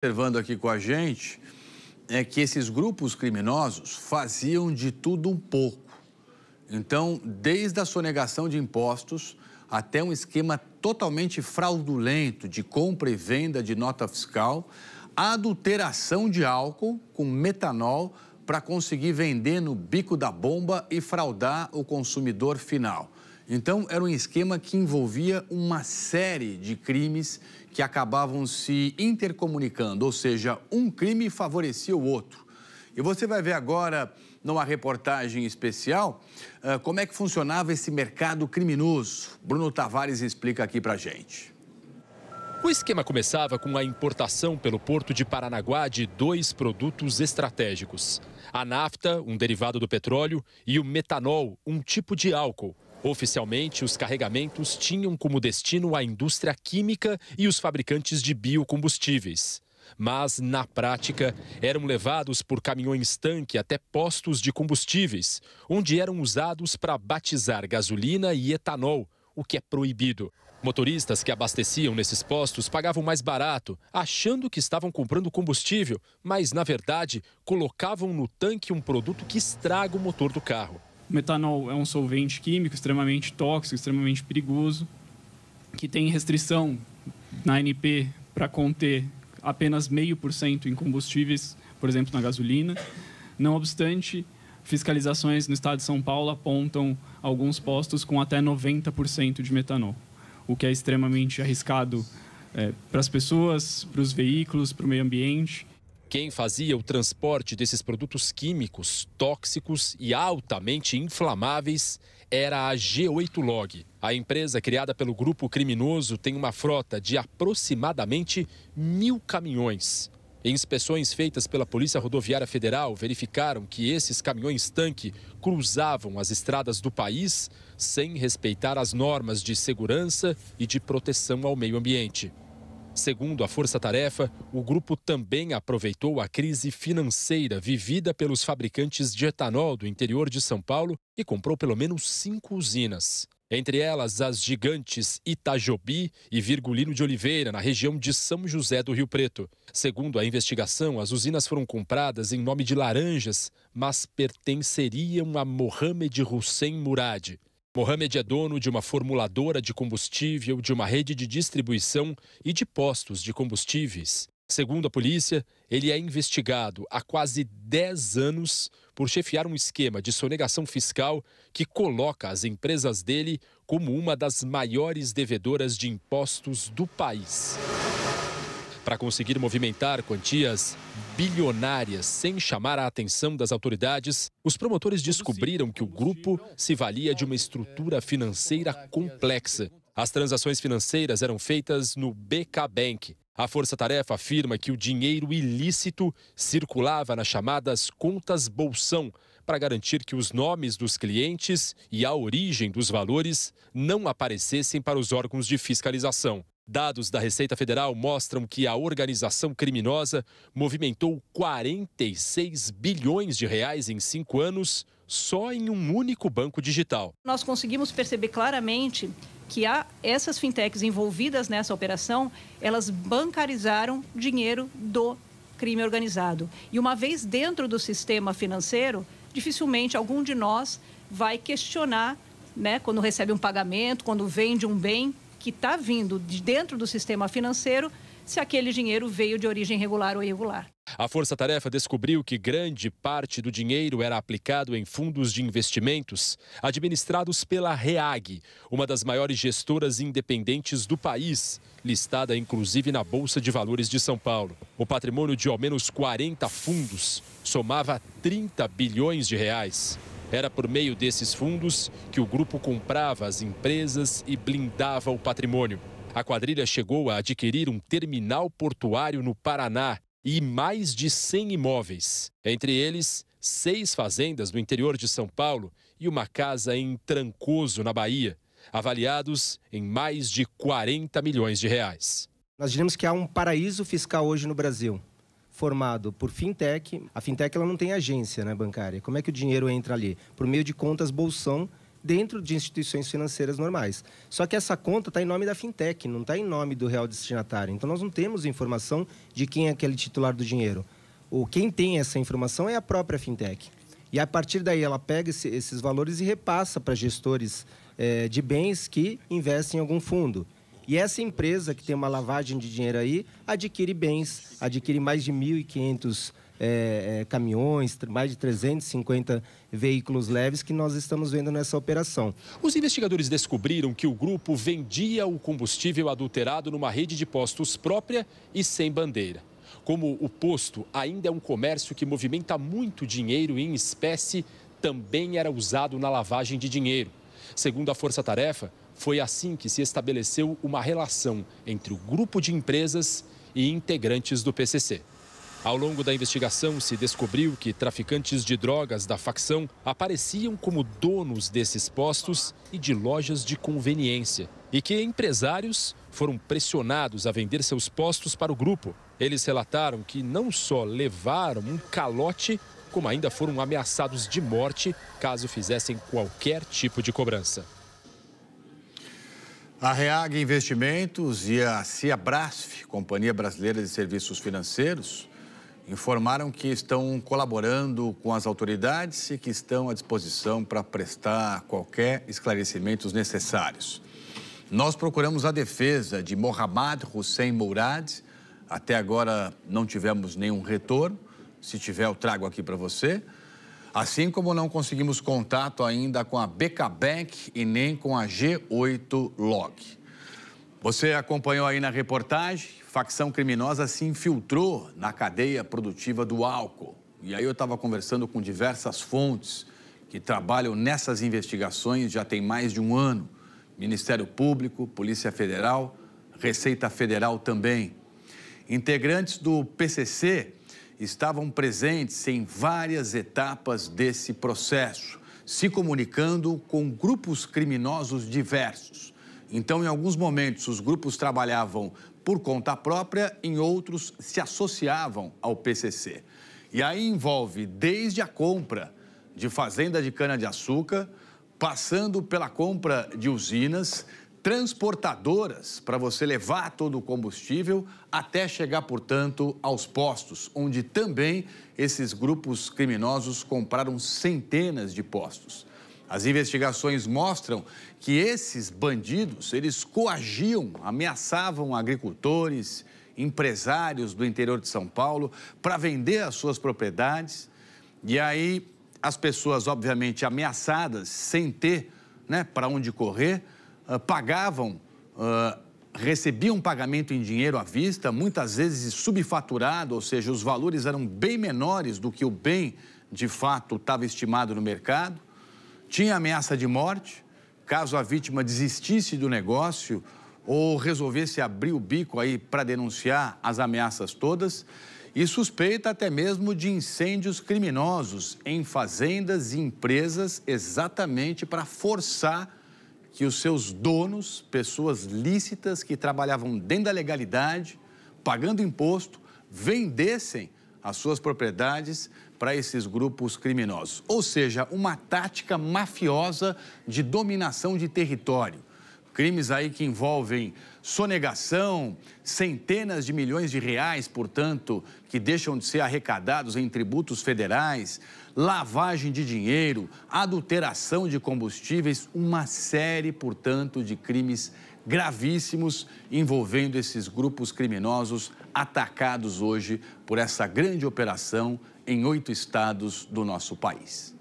Observando aqui com a gente é que esses grupos criminosos faziam de tudo um pouco. Então, desde a sonegação de impostos até um esquema totalmente fraudulento de compra e venda de nota fiscal, a adulteração de álcool com metanol para conseguir vender no bico da bomba e fraudar o consumidor final. Então, era um esquema que envolvia uma série de crimes que acabavam se intercomunicando, ou seja, um crime favorecia o outro. E você vai ver agora, numa reportagem especial, como é que funcionava esse mercado criminoso. Bruno Tavares explica aqui pra gente. O esquema começava com a importação pelo porto de Paranaguá de 2 produtos estratégicos: a nafta, um derivado do petróleo, e o metanol, um tipo de álcool. Oficialmente, os carregamentos tinham como destino a indústria química e os fabricantes de biocombustíveis. Mas, na prática, eram levados por caminhões-tanque até postos de combustíveis, onde eram usados para batizar gasolina e etanol, o que é proibido. Motoristas que abasteciam nesses postos pagavam mais barato, achando que estavam comprando combustível, mas, na verdade, colocavam no tanque um produto que estraga o motor do carro. O metanol é um solvente químico extremamente tóxico, extremamente perigoso, que tem restrição na ANP para conter apenas 0,5% em combustíveis, por exemplo, na gasolina. Não obstante, fiscalizações no estado de São Paulo apontam alguns postos com até 90% de metanol, o que é extremamente arriscado para as pessoas, para os veículos, para o meio ambiente. Quem fazia o transporte desses produtos químicos, tóxicos e altamente inflamáveis era a G8 Log. A empresa criada pelo grupo criminoso tem uma frota de aproximadamente 1.000 caminhões. Inspeções feitas pela Polícia Rodoviária Federal verificaram que esses caminhões-tanque cruzavam as estradas do país sem respeitar as normas de segurança e de proteção ao meio ambiente. Segundo a Força Tarefa, o grupo também aproveitou a crise financeira vivida pelos fabricantes de etanol do interior de São Paulo e comprou pelo menos 5 usinas. Entre elas, as gigantes Itajobi e Virgulino de Oliveira, na região de São José do Rio Preto. Segundo a investigação, as usinas foram compradas em nome de laranjas, mas pertenceriam a Mohamed Hussein Murad. Mohamed é dono de uma formuladora de combustível, de uma rede de distribuição e de postos de combustíveis. Segundo a polícia, ele é investigado há quase 10 anos por chefiar um esquema de sonegação fiscal que coloca as empresas dele como uma das maiores devedoras de impostos do país. Para conseguir movimentar quantias bilionárias sem chamar a atenção das autoridades, os promotores descobriram que o grupo se valia de uma estrutura financeira complexa. As transações financeiras eram feitas no BK Bank. A Força Tarefa afirma que o dinheiro ilícito circulava nas chamadas contas bolsão, para garantir que os nomes dos clientes e a origem dos valores não aparecessem para os órgãos de fiscalização. Dados da Receita Federal mostram que a organização criminosa movimentou 46 bilhões de reais em 5 anos só em um único banco digital. Nós conseguimos perceber claramente que essas fintechs envolvidas nessa operação, elas bancarizaram dinheiro do crime organizado. E uma vez dentro do sistema financeiro, dificilmente algum de nós vai questionar, né, quando recebe um pagamento, quando vende um bem que está vindo de dentro do sistema financeiro, se aquele dinheiro veio de origem regular ou irregular. A Força Tarefa descobriu que grande parte do dinheiro era aplicado em fundos de investimentos administrados pela REAG, uma das maiores gestoras independentes do país, listada inclusive na Bolsa de Valores de São Paulo. O patrimônio de ao menos 40 fundos somava 30 bilhões de reais. Era por meio desses fundos que o grupo comprava as empresas e blindava o patrimônio. A quadrilha chegou a adquirir um terminal portuário no Paraná e mais de 100 imóveis. Entre eles, 6 fazendas no interior de São Paulo e uma casa em Trancoso, na Bahia, avaliados em mais de 40 milhões de reais. Nós diremos que há um paraíso fiscal hoje no Brasil, formado por fintech. A fintech ela não tem agência, né, bancária. Como é que o dinheiro entra ali? Por meio de contas bolsão dentro de instituições financeiras normais. Só que essa conta está em nome da fintech, não está em nome do real destinatário. Então, nós não temos informação de quem é aquele titular do dinheiro. Quem tem essa informação é a própria fintech. E, a partir daí, ela pega esses valores e repassa para gestores de bens que investem em algum fundo. E essa empresa que tem uma lavagem de dinheiro aí, adquire bens, adquire mais de 1.500 caminhões, mais de 350 veículos leves que nós estamos vendo nessa operação. Os investigadores descobriram que o grupo vendia o combustível adulterado numa rede de postos própria e sem bandeira. Como o posto ainda é um comércio que movimenta muito dinheiro em espécie, também era usado na lavagem de dinheiro. Segundo a Força Tarefa, foi assim que se estabeleceu uma relação entre o grupo de empresas e integrantes do PCC. Ao longo da investigação, se descobriu que traficantes de drogas da facção apareciam como donos desses postos e de lojas de conveniência. E que empresários foram pressionados a vender seus postos para o grupo. Eles relataram que não só levaram um calote, como ainda foram ameaçados de morte caso fizessem qualquer tipo de cobrança. A Reag Investimentos e a Ciabrasf, Companhia Brasileira de Serviços Financeiros, informaram que estão colaborando com as autoridades e que estão à disposição para prestar qualquer esclarecimentos necessários. Nós procuramos a defesa de Mohammad Hussein Mourad. Até agora não tivemos nenhum retorno. Se tiver, eu trago aqui para você. Assim como não conseguimos contato ainda com a BK Bank e nem com a G8 Log. Você acompanhou aí na reportagem, facção criminosa se infiltrou na cadeia produtiva do álcool. E aí eu estava conversando com diversas fontes que trabalham nessas investigações já tem mais de um ano. Ministério Público, Polícia Federal, Receita Federal também. Integrantes do PCC estavam presentes em várias etapas desse processo, se comunicando com grupos criminosos diversos. Então, em alguns momentos, os grupos trabalhavam por conta própria, em outros se associavam ao PCC. E aí envolve desde a compra de fazenda de cana-de-açúcar, passando pela compra de usinas, transportadoras para você levar todo o combustível até chegar, portanto, aos postos, onde também esses grupos criminosos compraram centenas de postos. As investigações mostram que esses bandidos, eles coagiam, ameaçavam agricultores, empresários do interior de São Paulo para vender as suas propriedades. E aí as pessoas, obviamente, ameaçadas, sem ter para onde correr, pagavam, recebiam pagamento em dinheiro à vista, muitas vezes subfaturado, ou seja, os valores eram bem menores do que o bem, de fato, estava estimado no mercado. Tinha ameaça de morte, caso a vítima desistisse do negócio ou resolvesse abrir o bico aí para denunciar as ameaças todas. E suspeita até mesmo de incêndios criminosos em fazendas e empresas, exatamente para forçar que os seus donos, pessoas lícitas que trabalhavam dentro da legalidade, pagando imposto, vendessem as suas propriedades para esses grupos criminosos. Ou seja, uma tática mafiosa de dominação de território. Crimes aí que envolvem sonegação, centenas de milhões de reais, portanto, que deixam de ser arrecadados em tributos federais, lavagem de dinheiro, adulteração de combustíveis, uma série, portanto, de crimes gravíssimos envolvendo esses grupos criminosos atacados hoje por essa grande operação em 8 estados do nosso país.